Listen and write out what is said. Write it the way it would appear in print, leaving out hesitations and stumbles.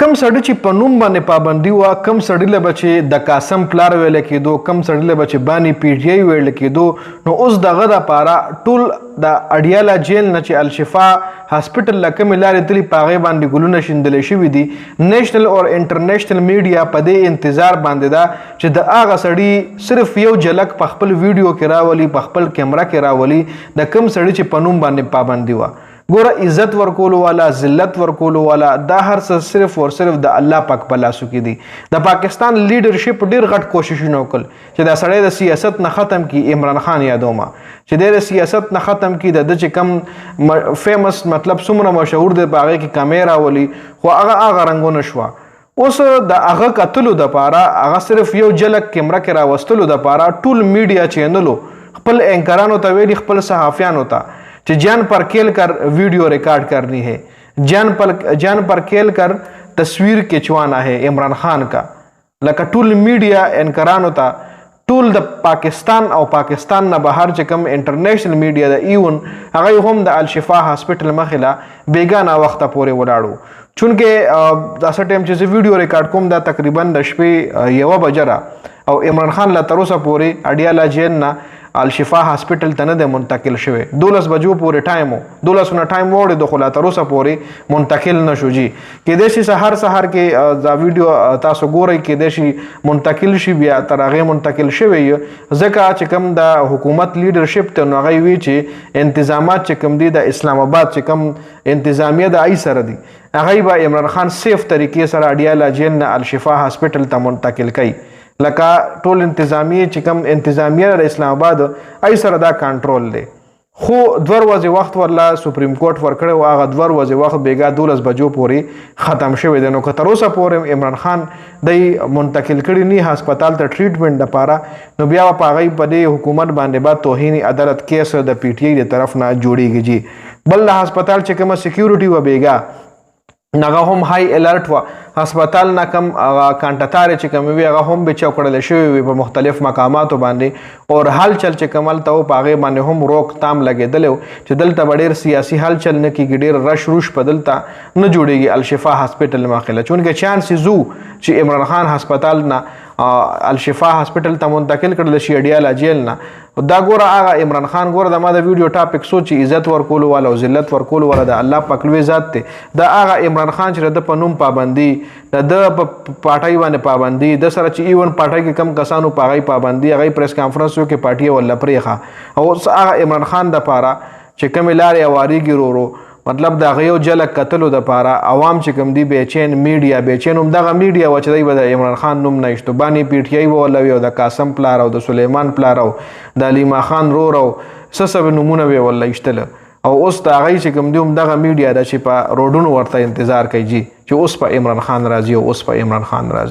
کم سړی چې په نوم باندې پابندي وه، کم سړي له به چې د قاسم پلار ویلی کېدو، کم سړي له به چې باني پی ټي آی ویل کېدو، نو اوس دغه دپاره ټول د اډیاله جیل نه چې الشفا هاسپټل له کومې لارې تلي په هغې باندې ګلونه شیندلی شوي دي. نیشنل او انټرنیشنل میډیا په دې انتظار باندې ده چې د هغه سړي صرف یو جلک په خپل ویډیو کې راولي، په خپل کیمره کې راولي، د کم سړي چې په نوم باندې پابندي وه. ګوره عزت ورکولو والا، ذلت ورکولو والا، دا هر څه صرف اور صرف د الله پاک په لاسو کې دي. د پاکستان لیډرشپ ډیر غټ کوششونه وکړل چې دا سړی د سیاست نه ختم کی. عمران خان یادومه چې د سیاست نه ختم کی، د چې کم فیمس مطلب څومره مشهور دی په هغې کې کامیرا ولي، خو هغه رنګونه شوه. اوس د هغه کتلو دپاره، هغه صرف یو جلک کیمره کې راوستلو دپاره ټول میډیا چینلو خپل اینکرانو ته ویلي، خپل صحافیانو ته कि जान पर खेल कर वीडियो रिकॉर्ड करनी है, जान पर खेल कर तस्वीर खिंचवाना है इमरान खान का. लका टूल मीडिया एनकरान होता टूल द पाकिस्तान और पाकिस्तान न बाहर चकम इंटरनेशनल मीडिया द इवन अगर हम द अलशिफा हॉस्पिटल मखिला बेगाना वक्त पूरे वलाड़ो चूंकि दस टाइम चीज़ वीडियो रिकॉर्ड कोम दा तकरीबन दशपे यवा बजरा और इमरान खान ला तरोसा पूरे अडियाला जेल ना الشفا هاسپټل ته نه دی منتقل شوی. 12 بجو پورې ټایم و، 12 نه ټایم وړي د خو لا تر اوسه پورې منتقل نه شو. جی کېدای شي سهار کې دا ویډیو تاسو ګورئ، کېدای شي منتقل شي، بیا تر هغې منتقل شوی ځکه چې کوم د حکومت لیډرشپ ته نو هغوی وی چې انتظامات چې کوم دي د اسلام آباد چې کوم انتظامیه د ای سره دي، هغوی به عمران خان سیف طریقې سره اډیاله جیل نه الشفا هاسپټل ته منتقل کوي. لکه ټول انتظامیه چې کوم انتظامیه د اسلام آباد ای سره دا کنټرول دی. خو 2 ورځې وخت ورله سپریم کورټ ورکړی و، هغه 2 ورځې وخت بیګا 12 بجو پورې ختم شوی دی. نو که تر اوسه پورې عمران خان دی منتقل کړي نه هسپتال ته ټریټمنټ دپاره، نو بیا په هغوی په دې حکومت باندې به توهین عدالت کیس د پی ټي آی د طرف نه جوړیږي. جی بل د هسپتال چې کومه سیکیورټي و بیګا نغه هم های الرټ و، هسپتال نه کم کانټاتارې چې کوم وي هغه هم به چوکړل شوی وي په مختلف مقاماتو باندې، او حل چل چې کمل ته په هغې باندې هم روک تام لګېدلی چې دلته به ډېر سیاسي حل چل نه کېږي، ډېر رش روش په دلته نه جوړېږي الشفا هاسپټل ماخله. چونکې چانس زو چې عمران خان هسپتال نه الشفا هاسپټل ته منتقل کړل شي اډیاله جیل نه. دا ګوره هغه عمران خان ګوره د ما د ویډیو ټاپک سوچ عزت ورکولو والا او ذلت ورکولو والا د الله پاک لوی ذات دی. دا هغه عمران خان چې د په نوم پابندي، د په پارټۍ باندې پابندي، د سره چې ایون پارټۍ کې کم کسانو په هغې پابندي، هغې پریس کانفرنس وکړي پارټي یې ولله پرېښه. او اوس هغه عمران خان دپاره چې کومې لارې هوارېږي ورو ورو، مطلب د هغه یو جلک کتلو دپاره عوام چې کوم دي بېچین، میډیا بېچین، همدغه میډیا وه چې دی به د عمران خان نوم نه ایښتو. باني پی ټي آی به ورله وي، او د قاسم پلار او د سلیمان پلار او د علیما خان رور او څه نومونه به یې ورله ایښتله. او اوس د هغوی چې کوم دي همدغه میډیا ده چې په روډونو ورته انتظار کوي جي چې اوس په عمران خان راځي او اوس په عمران خان راځي.